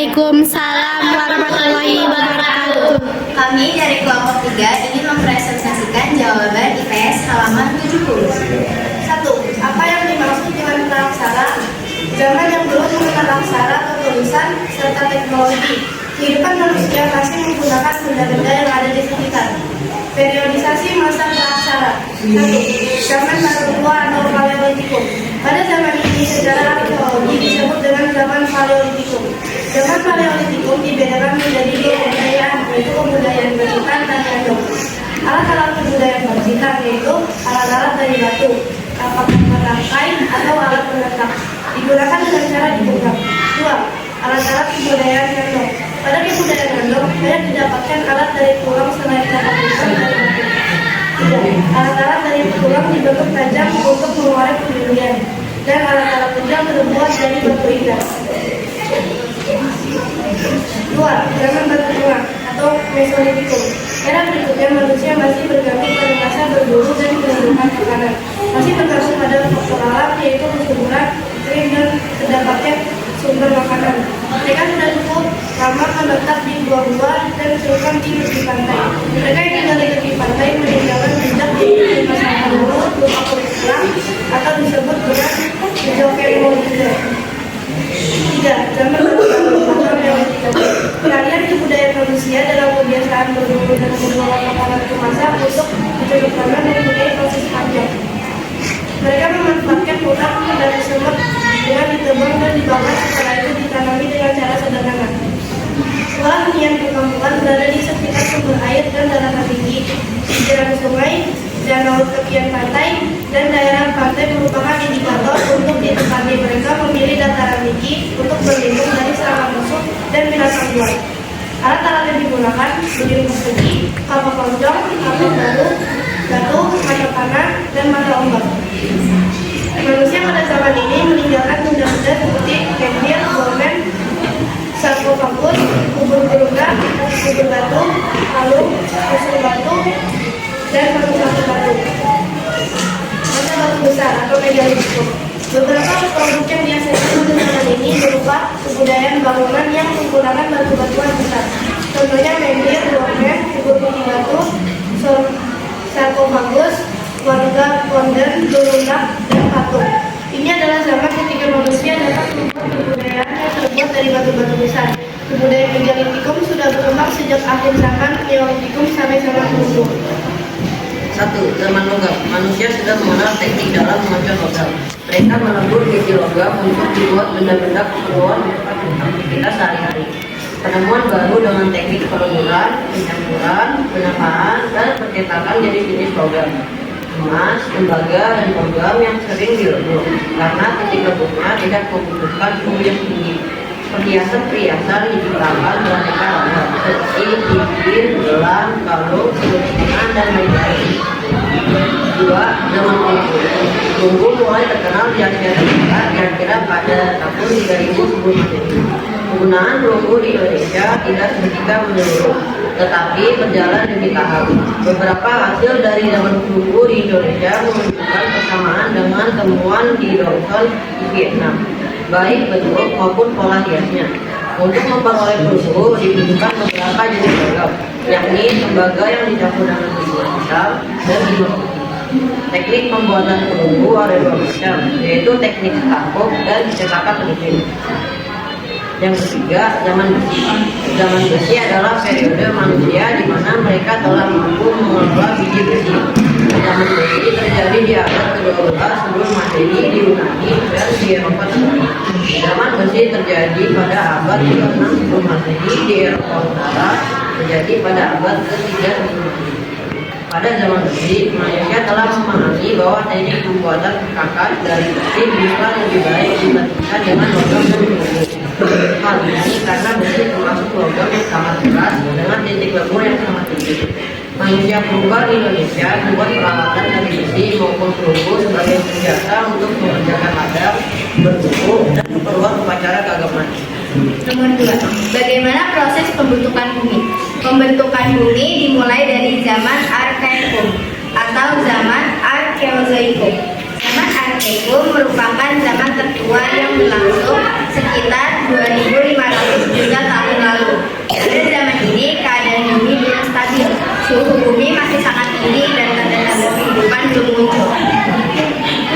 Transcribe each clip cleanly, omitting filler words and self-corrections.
Waalaikumsalam warahmatullahi wabarakatuh. Kami dari kelompok 3 ingin mempresentasikan jawaban IPS halaman 70. 1. Apa yang dimaksud dengan praaksara? Zaman yang belum mengenal aksara atau tulisan serta teknologi, kehidupan manusia masih menggunakan benda-benda yang ada di sekitar. Periodisasi masa praaksara. 1. Zaman Batu Tua atau Paleolitikum. Pada zaman ini secara arkeologi disebut dengan zaman Paleolitikum. Zaman Paleolitikum dibedakan menjadi dua kebudayaan, yaitu kebudayaan Bercitan dan Yadong. Alat-alat kebudayaan Bercitan yaitu alat-alat dari batu, kapak merangkai atau alat penetap, digunakan dengan cara digenggam. 2. Alat-alat kebudayaan Yadong. Pada kebudayaan Yadong, banyak didapatkan alat dari tulang selain kapak hitam dan batu. 3. Alat-alat dari tulang dibentuk tajam untuk mengorek pendirian, dan alat-alat tajam terbuat dari batu indah. 2. Zaman Batu Tua atau Mesolitikum. Era berikutnya manusia masih bergantung pada masa berburu dan penumbuhan makanan. Masih bergantung pada faktor alam yaitu kesuburan, iklim dan terdapatnya sumber makanan. Mereka sudah cukup lama menetap di gua-gua dan serumpan di tepi pantai. Mereka yang tinggal di tepi pantai meninggalkan jejak di masa dahulu berupa kulit tulang atau disebut dengan Mesoferoidea. 3. Zaman Batu atau Neolitikum. Peralihan kebudayaan manusia dalam kebiasaan berburu dan membawa makanan ke pasar untuk dicelupkan mempunyai proses panjang. Mereka memanfaatkan hutan dan semut dengan ditebang dan dibakar, setelah itu ditanami dengan cara sederhana. Sekolah hunian perkampungan berada di sekitar sumber air dan daratan tinggi, di jalan sungai, danau tepian pantai, dan daerah pantai merupakan indikator untuk ditempati. Mereka memilih dataran tinggi untuk berlindung dari serangan musuh dan binatang buas. Alat-alat yang digunakan berdiri persegi, kapal konjong, kapal baru, batu, mata panah, dan mata ombak. Manusia pada zaman ini meninggalkan benda-benda seperti kendir, dolmen, sarkofagus, kubur berunda, kubur batu, kalung, usul batu, dan batu-batu batu. Masa batu besar atau megalitikum. Beberapa produk yang dihasilkan pada zaman ini berupa kebudayaan bangunan yang menggunakan batu-batuan besar. Contohnya menhir, dolmen, kubur putih batu, sarkofagus, warga ponden, berundak, dan patung. Ini adalah zaman ketika manusia dapat membuat kebudayaan yang terbuat dari batu-batu besar. Kebudayaan megalitikum sudah berkembang sejak akhir zaman Neolitikum sampai zaman Kuno. 1. Zaman logam. Manusia sudah mengenal teknik dalam mengoncor logam. Mereka melebur biji logam untuk dibuat benda-benda keperluan aktivitas sehari-hari. Penemuan baru dengan teknik peleburan, pencampuran, penampakan, dan percetakan jenis-jenis logam, emas, tembaga, dan logam yang sering dilebur karena titik leburnya tidak membutuhkan suhu yang tinggi. Perhiasan-perhiasan diciptakan beraneka ragam seperti cincin, gelang, kalung, selendang, dan lain-lain. 2. Zaman perunggu. Perunggu mulai terkenal di Asia Tenggara kira-kira pada tahun 3000 sebelum Masehi. Penggunaan perunggu di Indonesia tidak seketika menyeluruh, tetapi berjalan demi tahap. Beberapa hasil dari zaman perunggu di Indonesia menunjukkan persamaan dengan temuan di Dawson di Vietnam, baik bentuk maupun pola hiasnya. Untuk memperoleh perunggu dibutuhkan beberapa jenis logam, yakni tembaga yang dicampur dengan biji hitam dan biji putih. Teknik pembuatan perunggu ada dua macam, yaitu teknik cekakuk dan cetakan penipin. Yang ketiga, zaman besi. Zaman besi adalah periode manusia di mana mereka telah mampu mengelola biji besi. Zaman besi terjadi di abad ke-12 sebelum Masehi di Yunani dan di Eropa Tengah. Zaman besi terjadi pada abad ke-6 sebelum Masehi di Eropa Utara, terjadi pada abad ke-3 sebelum Masehi. Pada zaman besi, manusia telah memahami bahwa teknik pembuatan perkakas dari besi bisa lebih baik dibandingkan dengan logam dan perunggu. Hal ini karena besi termasuk logam yang sangat keras dengan titik lebur yang sangat tinggi. Manusia purba di Indonesia membuat peralatan dari besi maupun perunggu sebagai senjata untuk mengerjakan ladang, berburu, dan keperluan upacara keagamaan. Nomor 2. Bagaimana proses pembentukan bumi? Pembentukan bumi dimulai dari zaman Archaikum atau zaman Arkeozoikum. Zaman Archaikum merupakan zaman tertua yang berlangsung sekitar 2500 juta tahun lalu. Pada zaman ini keadaan bumi belum stabil, suhu bumi masih sangat tinggi dan tanda-tanda kehidupan belum muncul.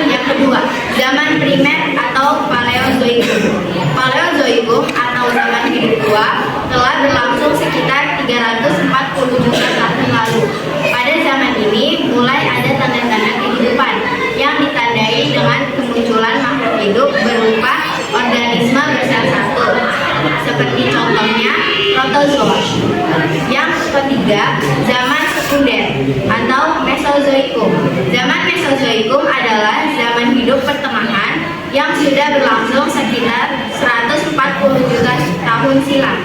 Yang kedua, zaman primer atau Paleozoikum. Paleozoikum atau zaman hidup tua telah berlangsung sekitar 340 juta tahun lalu. Pada zaman ini mulai ada tanda-tanda kehidupan yang ditandai dengan kemunculan makhluk hidup berupa organisme bersatu, seperti contohnya protozoa. Yang ketiga, zaman sekunder atau Mesozoikum. Zaman Mesozoikum adalah zaman hidup pertengahan yang sudah berlangsung sekitar 140 juta tahun silam.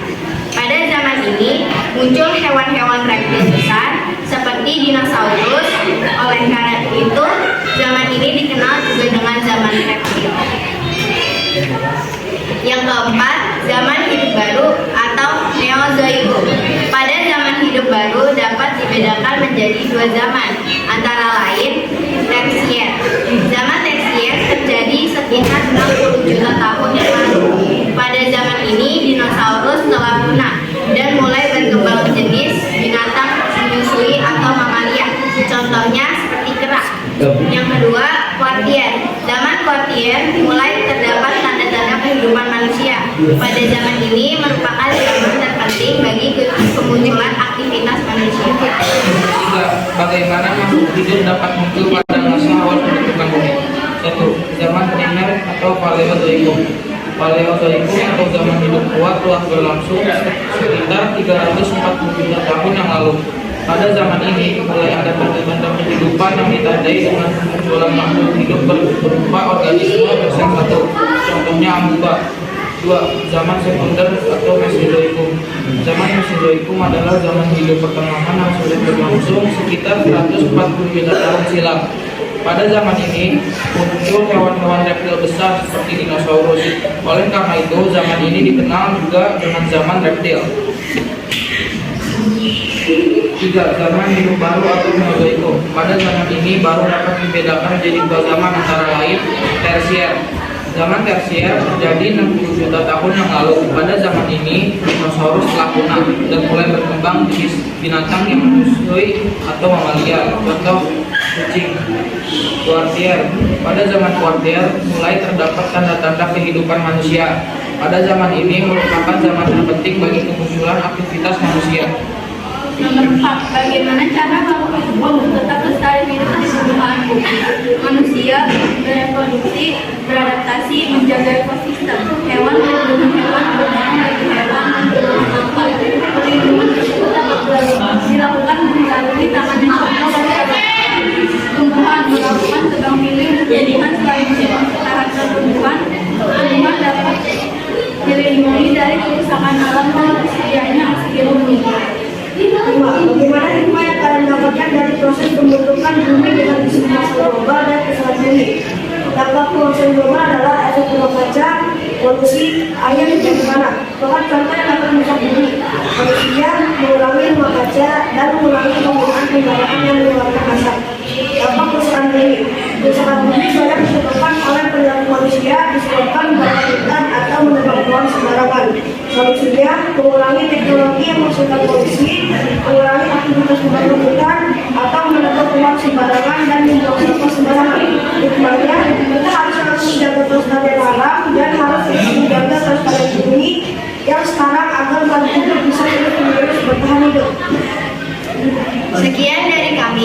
Pada zaman ini muncul hewan-hewan reptil besar seperti dinosaurus. Oleh karena itu, zaman ini dikenal juga dengan zaman reptil. Yang keempat, zaman hidup baru atau Neozoikum. Pada zaman hidup baru dapat dibedakan menjadi dua zaman, antara lain tersier. Zaman tersier terjadi sekitar 60 juta tahun yang lalu. Pada zaman ini dinosaurus telah punah dan mulai berkembang jenis binatang menyusui atau mamalia. Contohnya seperti kera. Yang kedua, kuartier. Zaman kuartier mulai terdapat tanda-tanda kehidupan manusia. Pada zaman ini merupakan zaman terpenting bagi kemunculan aktivitas manusia. Bagaimana makhluk hidup dapat muncul pada masa awal pembentukan bumi? 1. Zaman primer atau Paleozoikum. Paleozoikum atau zaman hidup tua telah berlangsung sekitar 340 juta tahun yang lalu. Pada zaman ini mulai ada tanda-tanda kehidupan yang ditandai dengan kemunculan makhluk hidup berupa organisme bersatu, contohnya amuba. 2. Zaman sekunder atau Mesozoikum. Zaman Mesozoikum adalah zaman hidup pertengahan yang sudah berlangsung sekitar 140 juta tahun silam. Pada zaman ini muncul hewan-hewan reptil besar seperti dinosaurus. Oleh karena itu, zaman ini dikenal juga dengan zaman reptil. 3. Zaman hidup baru atau Mesozoikum. Pada zaman ini baru dapat dibedakan menjadi dua zaman, antara lain tersier. Zaman tersier terjadi 60 juta tahun yang lalu. Pada zaman ini dinosaurus telah punah dan mulai berkembang jenis binatang yang menyusui atau mamalia. Contoh kucing. Kuartier. Pada zaman kuartier mulai terdapat tanda-tanda kehidupan manusia. Pada zaman ini merupakan zaman terpenting bagi kemunculan aktivitas manusia. Nomor 4. Bagaimana cara makhluk hidup tetap lestari hidup di permukaan bumi? Manusia bereproduksi, beradaptasi, menjaga ekosistem. Hewan melindungi hewan, bermain bagi hewan, melindungi sampah. Perlindungan tersebut dilakukan melalui taman nasional dan tumbuhan, melakukan tebang pilih tumbuhan selain ketahanan tumbuhan dapat dilindungi dari kerusakan alam dan tersedianya oksigen bumi. 5. Bagaimana hikmah yang kalian dapatkan dari proses pembentukan bumi dengan isu masa global dan kesalahan bumi? Dampak pemanasan global adalah efek rumah kaca, polusi, air, dan tanah. Bahkan contoh yang dapat merusak bumi. Manusia mengurangi rumah kaca dan mengurangi penggunaan kendaraan yang mengeluarkan asap. Dampak kerusakan bumi. Kerusakan bumi banyak disebabkan oleh perilaku manusia, disebabkan bakar hutan atau menebang pohon sembarangan. Solusinya, mengurangi teknologi yang menghasilkan polusi, mengurangi aktivitas pembangunan hutan, atau menebang pohon sembarangan dan membuang sampah sembarangan. Hikmahnya, kita harus menjaga kelestarian alam dan harus menjaga kelestarian bumi yang sekarang agar makhluk hidup bisa terus bertahan hidup. Sekian dari kami.